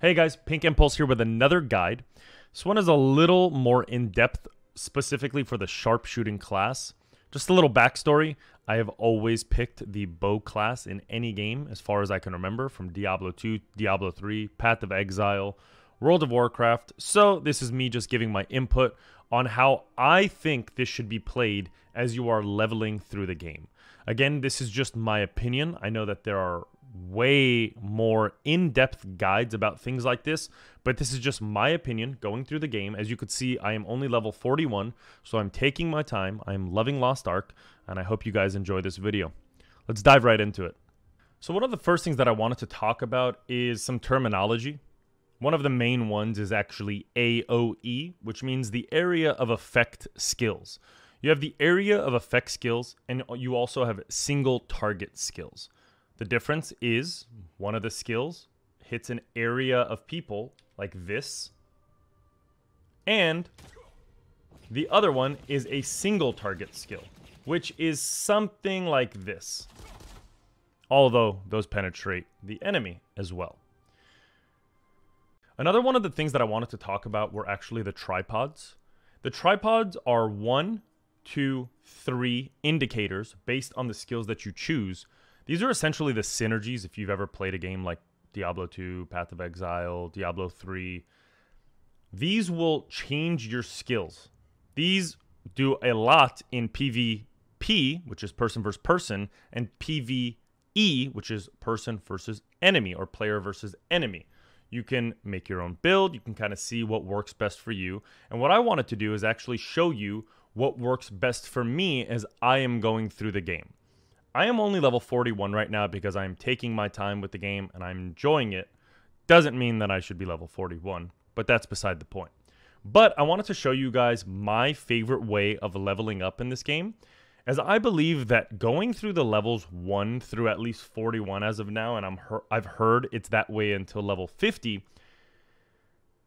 Hey guys, PinkImpulse here with another guide. This one is a little more in-depth, specifically for the sharpshooting class. Just a little backstory. I have always picked the bow class in any game as far as I can remember, from Diablo 2, Diablo 3, Path of Exile, World of Warcraft. So this is me just giving my input on how I think this should be played as you are leveling through the game. Again, this is just my opinion. I know that there are way more in-depth guides about things like this, but this is just my opinion going through the game. As you could see, I am only level 41, so I'm taking my time. I'm loving Lost Ark, and I hope you guys enjoy this video. Let's dive right into it. So one of the first things that I wanted to talk about is some terminology. One of the main ones is actually AOE, which means the area of effect skills. You have the area of effect skills, and you also have single target skills. The difference is one of the skills hits an area of people like this, and the other one is a single target skill, which is something like this, although those penetrate the enemy as well. Another one of the things that I wanted to talk about were actually the tripods. The tripods are 1, 2, 3 indicators based on the skills that you choose. These are essentially the synergies if you've ever played a game like Diablo 2, Path of Exile, Diablo 3. These will change your skills. These do a lot in PvP, which is person versus person, and PvE, which is person versus enemy or player versus enemy. You can make your own build. You can kind of see what works best for you. And what I wanted to do is actually show you what works best for me as I am going through the game. I am only level 41 right now because I'm taking my time with the game and I'm enjoying it. Doesn't mean that I should be level 41, but that's beside the point. But I wanted to show you guys my favorite way of leveling up in this game, as I believe that going through the levels 1 through at least 41 as of now, and I've heard it's that way until level 50,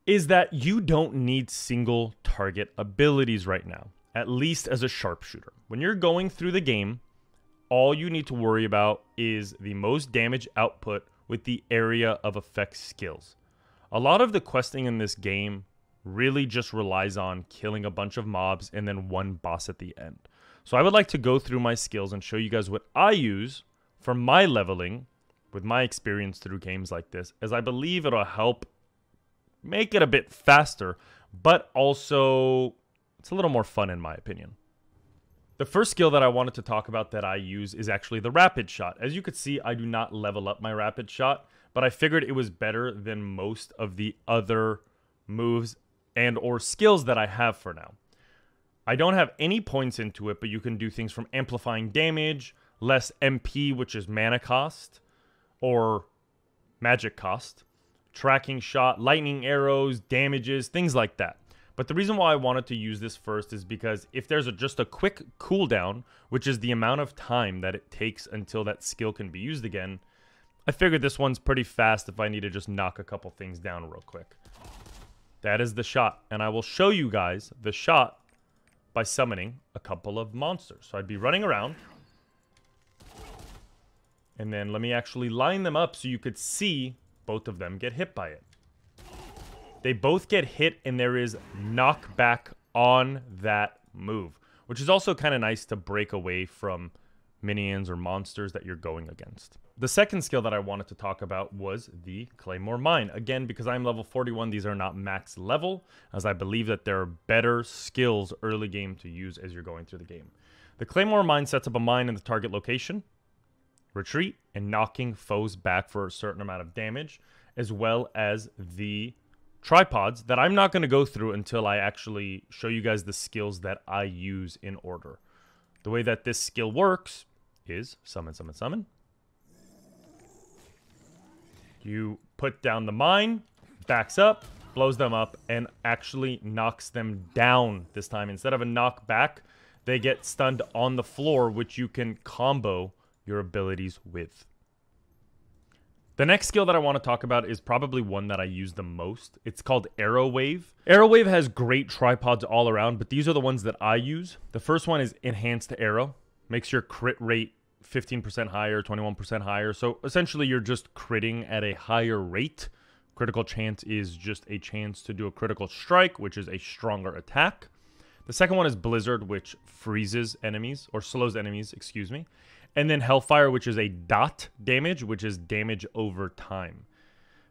is that you don't need single target abilities right now, at least as a sharpshooter. When you're going through the game, all you need to worry about is the most damage output with the area of effect skills. A lot of the questing in this game really just relies on killing a bunch of mobs and then one boss at the end. So I would like to go through my skills and show you guys what I use for my leveling with my experience through games like this, as I believe it'll help make it a bit faster, but also it's a little more fun in my opinion. The first skill that I wanted to talk about that I use is actually the rapid shot. As you could see, I do not level up my rapid shot, but I figured it was better than most of the other moves and or skills that I have for now. I don't have any points into it, but you can do things from amplifying damage, less MP, which is mana cost, or magic cost, tracking shot, lightning arrows, damages, things like that. But the reason why I wanted to use this first is because if there's just a quick cooldown, which is the amount of time that it takes until that skill can be used again, I figured this one's pretty fast if I need to just knock a couple things down real quick. That is the shot, and I will show you guys the shot by summoning a couple of monsters. So I'd be running around, and then let me actually line them up so you could see both of them get hit by it. They both get hit, and there is knockback on that move, which is also kind of nice to break away from minions or monsters that you're going against. The second skill that I wanted to talk about was the Claymore Mine. Again, because I'm level 41, these are not max level, as I believe that there are better skills early game to use as you're going through the game. The Claymore Mine sets up a mine in the target location, retreat, and knocking foes back for a certain amount of damage, as well as the tripods that I'm not going to go through until I actually show you guys the skills that I use in order. The way that this skill works is summon, summon, summon. You put down the mine, backs up, blows them up, and actually knocks them down this time. Instead of a knockback, they get stunned on the floor, which you can combo your abilities with. The next skill that I want to talk about is probably one that I use the most. It's called Arrow Wave. Arrow Wave has great tripods all around, but these are the ones that I use. The first one is Enhanced Arrow. Makes your crit rate 15% higher, 21% higher. So essentially you're just critting at a higher rate Critical chance is just a chance to do a critical strike, which is a stronger attack. The second one is Blizzard, which freezes enemies, or slows enemies, excuse me. And then Hellfire, which is a dot damage, which is damage over time.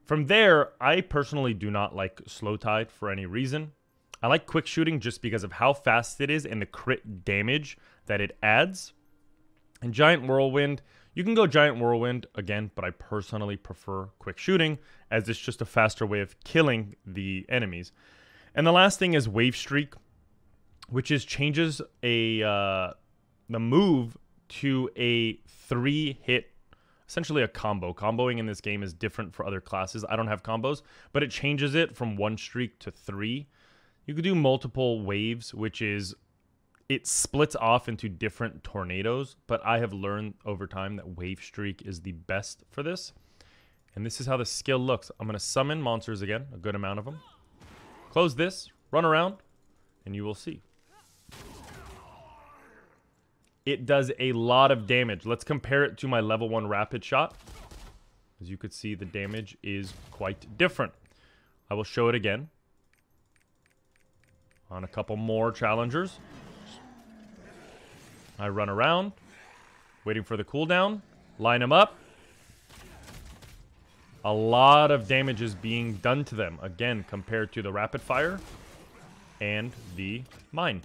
From there, I personally do not like Slow Tide for any reason. I like Quick Shooting just because of how fast it is and the crit damage that it adds. And Giant Whirlwind, you can go Giant Whirlwind again, but I personally prefer Quick Shooting as it's just a faster way of killing the enemies. And the last thing is Wave Streak, which is changes the move to a 3-hit, essentially a combo. Comboing in this game is different for other classes. I don't have combos, but it changes it from 1 streak to 3. You could do multiple waves, which is, it splits off into different tornadoes, but I have learned over time that Wave Streak is the best for this. And this is how the skill looks. I'm going to summon monsters again, a good amount of them. Close this, run around, and you will see. It does a lot of damage. Let's compare it to my level 1 rapid shot. As you could see, the damage is quite different. I will show it again on a couple more challengers. I run around, waiting for the cooldown, line them up. A lot of damage is being done to them, again, compared to the rapid fire and the mine.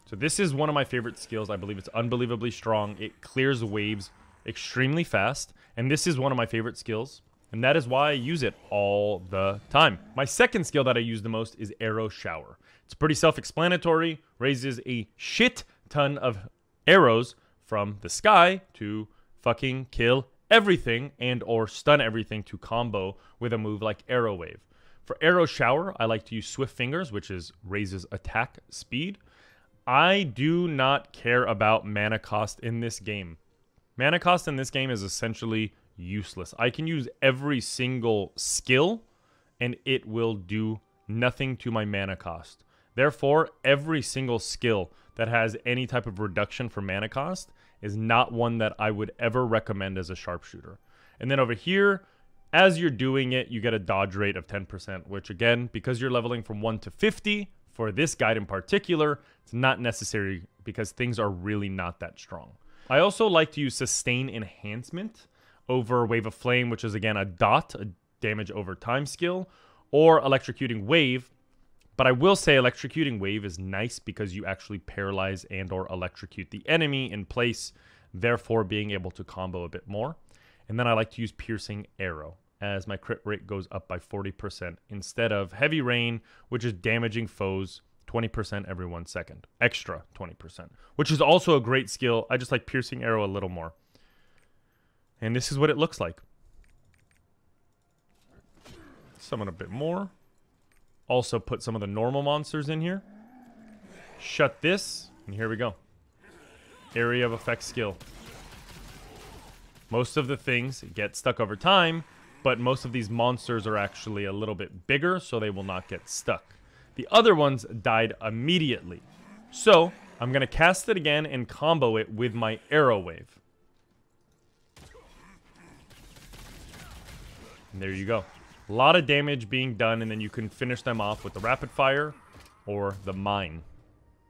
So this is one of my favorite skills. I believe it's unbelievably strong. It clears waves extremely fast. And this is one of my favorite skills. And that is why I use it all the time. My second skill that I use the most is Arrow Shower. It's pretty self-explanatory. Raises a shit ton of arrows from the sky to fucking kill everything and or stun everything to combo with a move like Arrow Wave. For Arrow Shower, I like to use Swift Fingers, which is raises attack speed. I do not care about mana cost in this game. Mana cost in this game is essentially useless. I can use every single skill and it will do nothing to my mana cost. Therefore, every single skill that has any type of reduction for mana cost is not one that I would ever recommend as a sharpshooter. And then over here, as you're doing it, you get a dodge rate of 10%, which again, because you're leveling from 1 to 50, for this guide in particular, it's not necessary because things are really not that strong. I also like to use Sustain Enhancement over Wave of Flame, which is again a dot, a damage over time skill, or Electrocuting Wave. But I will say Electrocuting Wave is nice because you actually paralyze and or electrocute the enemy in place, therefore being able to combo a bit more. And then I like to use Piercing Arrow, as my crit rate goes up by 40% instead of Heavy Rain, which is damaging foes 20% every 1 second. Extra 20%, which is also a great skill. I just like Piercing Arrow a little more. And this is what it looks like. Summon a bit more. Also put some of the normal monsters in here. Shut this, and here we go. Area of Effect skill. Most of the things get stuck over time, but most of these monsters are actually a little bit bigger, so they will not get stuck. The other ones died immediately. So, I'm going to cast it again and combo it with my Arrow Wave. And there you go. A lot of damage being done, and then you can finish them off with the Rapid Fire or the Mine.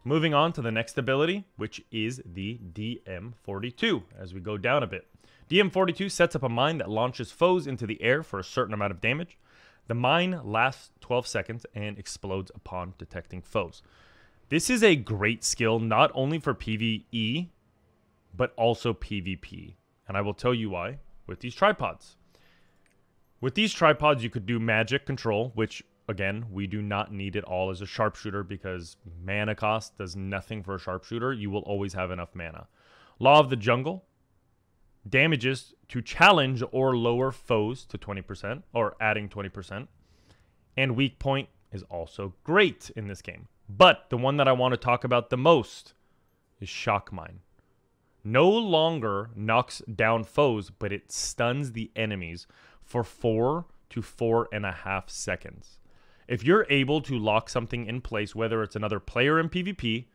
Moving on to the next ability, which is the DM42, as we go down a bit. DM42 sets up a mine that launches foes into the air for a certain amount of damage. The mine lasts 12 seconds and explodes upon detecting foes. This is a great skill, not only for PvE, but also PvP. And I will tell you why with these tripods. With these tripods, you could do magic control, which, again, we do not need it all as a sharpshooter because mana cost does nothing for a sharpshooter. You will always have enough mana. Law of the Jungle. Damages to challenge or lower foes to 20%, or adding 20%. And Weak Point is also great in this game. But the one that I want to talk about the most is Shock Mine. No longer knocks down foes, but it stuns the enemies for 4 to 4.5 seconds. If you're able to lock something in place, whether it's another player in PvP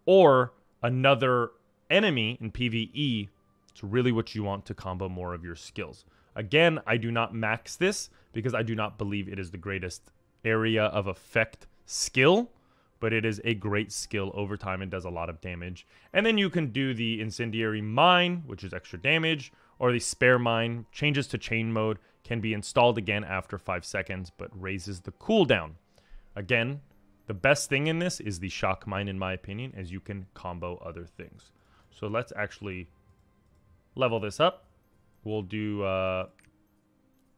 or another enemy in PvE, it's really what you want to combo more of your skills. Again, I do not max this because I do not believe it is the greatest area of effect skill, but it is a great skill over time and does a lot of damage. And then you can do the Incendiary Mine, which is extra damage, or the Spare Mine, changes to chain mode, can be installed again after 5 seconds, but raises the cooldown. Again, the best thing in this is the Shock Mine, in my opinion, as you can combo other things. So let's actually level this up. We'll do Law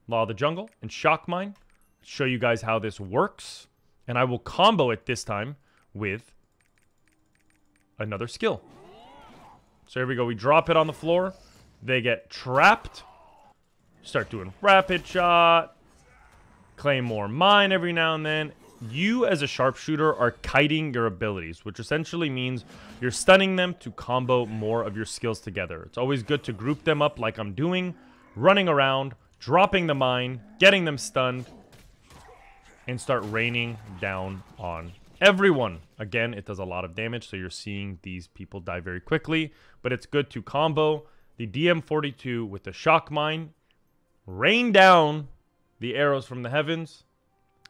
of the Jungle and Shock Mine. Show you guys how this works. And I will combo it this time with another skill. So here we go. We drop it on the floor. They get trapped. Start doing Rapid Shot. Claymore Mine every now and then. You, as a sharpshooter, are kiting your abilities, which essentially means you're stunning them to combo more of your skills together. It's always good to group them up like I'm doing, running around, dropping the mine, getting them stunned, and start raining down on everyone. Again, it does a lot of damage, so you're seeing these people die very quickly, but it's good to combo the DM42 with the Shock Mine, rain down the arrows from the heavens,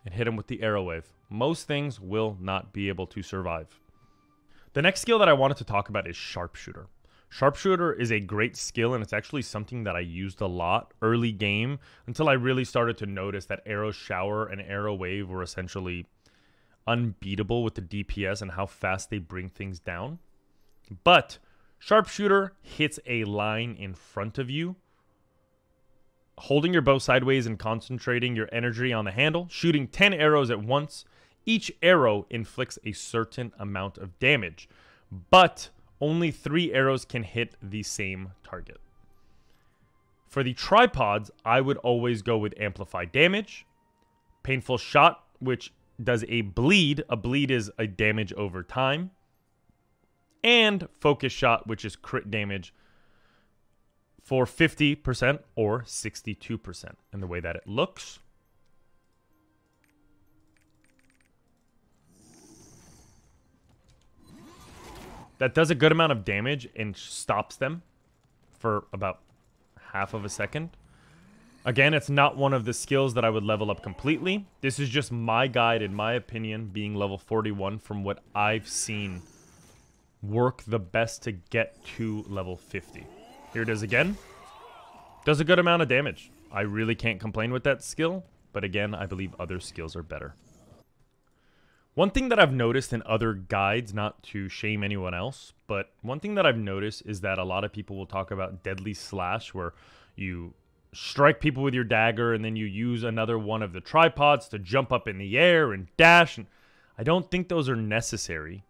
and hit them with the arrow wave. Most things will not be able to survive. The next skill that I wanted to talk about is Sharpshooter. Sharpshooter is a great skill, and it's actually something that I used a lot early game until I really started to notice that Arrow Shower and Arrow Wave were essentially unbeatable with the DPS and how fast they bring things down. But Sharpshooter hits a line in front of you, holding your bow sideways and concentrating your energy on the handle, shooting 10 arrows at once. Each arrow inflicts a certain amount of damage, but only 3 arrows can hit the same target. For the tripods, I would always go with Amplified Damage, Painful Shot, which does a bleed. A bleed is a damage over time, and Focus Shot, which is crit damage for 50% or 62%. And the way that it looks, that does a good amount of damage and stops them for about half of a second. Again, it's not one of the skills that I would level up completely. This is just my guide, in my opinion, being level 41 from what I've seen work the best to get to level 50. Here it is again. Does a good amount of damage. I really can't complain with that skill, but again, I believe other skills are better. One thing that I've noticed in other guides, not to shame anyone else, but one thing that I've noticed is that a lot of people will talk about Deadly Slash, where you strike people with your dagger and then you use another one of the tripods to jump up in the air and dash. And I don't think those are necessary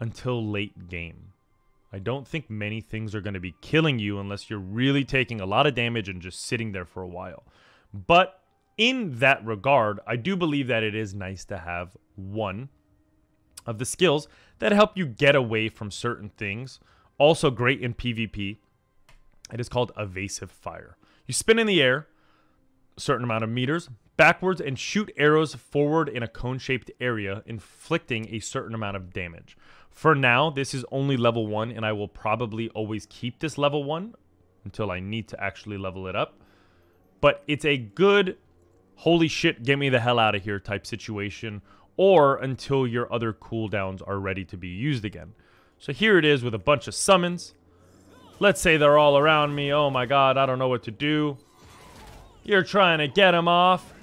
until late game. I don't think many things are going to be killing you unless you're really taking a lot of damage and just sitting there for a while. But in that regard, I do believe that it is nice to have one of the skills that help you get away from certain things. Also great in PvP. It is called Evasive Fire. You spin in the air a certain amount of meters backwards and shoot arrows forward in a cone-shaped area, inflicting a certain amount of damage. For now, this is only level 1, and I will probably always keep this level 1 until I need to actually level it up. But it's a good, holy shit, get me the hell out of here type situation, or until your other cooldowns are ready to be used again. So here it is with a bunch of summons. Let's say they're all around me. Oh my god, I don't know what to do. You're trying to get them off.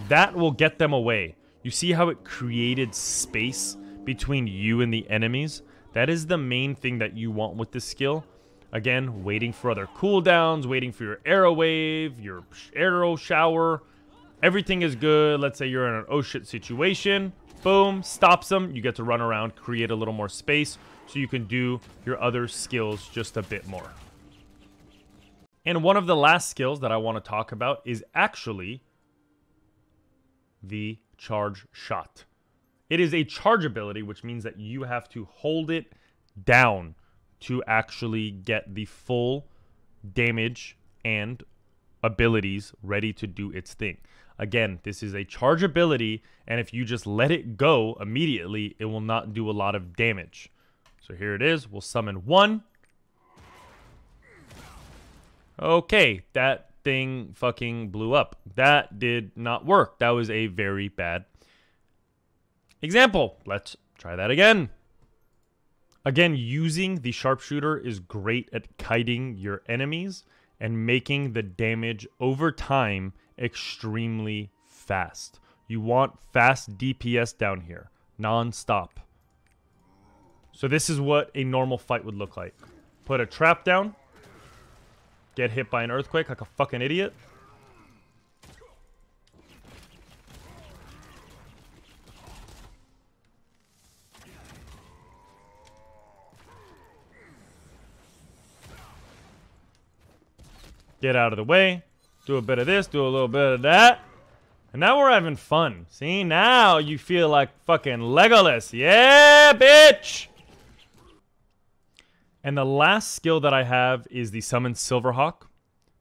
That will get them away. You see how it created space between you and the enemies? That is the main thing that you want with this skill. Again, waiting for other cooldowns, waiting for your arrow wave, your arrow shower. Everything is good. Let's say you're in an oh shit situation. Boom, stops them. You get to run around, create a little more space so you can do your other skills just a bit more. And one of the last skills that I want to talk about is actually the Charge Shot. It is a charge ability, which means that you have to hold it down to actually get the full damage and abilities ready to do its thing. Again, this is a charge ability, and if you just let it go immediately, it will not do a lot of damage. So here it is. We'll summon 1. Okay, that thing fucking blew up. That did not work. That was a very bad example. Let's try that again. Again, using the Sharpshooter is great at kiting your enemies and making the damage over time extremely fast. You want fast DPS down here, non-stop. So this is what a normal fight would look like. Put a trap down, get hit by an earthquake like a fucking idiot. Get out of the way. Do a bit of this, do a little bit of that. And now we're having fun. See, now you feel like fucking Legolas. Yeah, bitch! And the last skill that I have is the summon Silverhawk.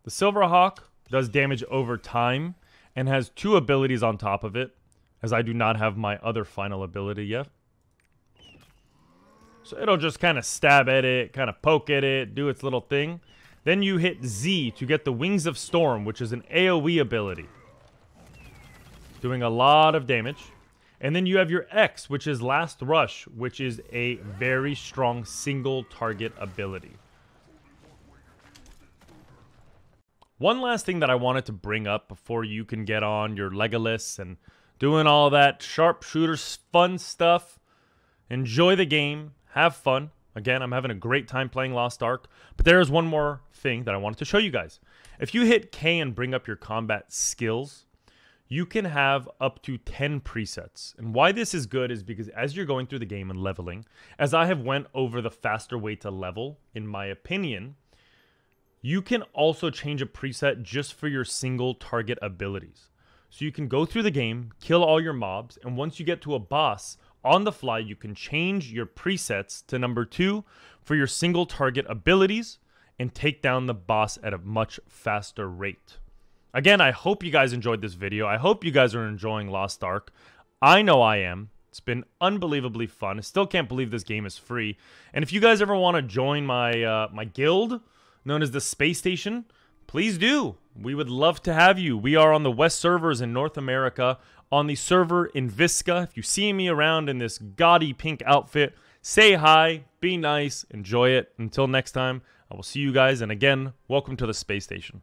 The Silverhawk does damage over time and has 2 abilities on top of it, as I do not have my other final ability yet. So it'll just kind of stab at it, kind of poke at it, do its little thing. Then you hit Z to get the Wings of Storm, which is an AoE ability, doing a lot of damage. And then you have your X, which is Last Rush, which is a very strong single target ability. One last thing that I wanted to bring up before you can get on your Legolas and doing all that Sharpshooter fun stuff. Enjoy the game. Have fun. Again, I'm having a great time playing Lost Ark. But there is one more thing that I wanted to show you guys. If you hit K and bring up your combat skills, you can have up to 10 presets. And why this is good is because as you're going through the game and leveling, as I have went over the faster way to level, in my opinion, you can also change a preset just for your single target abilities. So you can go through the game, kill all your mobs, and once you get to a boss, on the fly, you can change your presets to number 2 for your single target abilities and take down the boss at a much faster rate. Again, I hope you guys enjoyed this video. I hope you guys are enjoying Lost Ark. I know I am. It's been unbelievably fun. I still can't believe this game is free. And if you guys ever want to join my my guild, known as the Space Station, please do. We would love to have you. We are on the West servers in North America, on the server in Visca. If you see me around in this gaudy pink outfit, say hi, be nice, enjoy it. Until next time, I will see you guys. And again, welcome to the Space Station.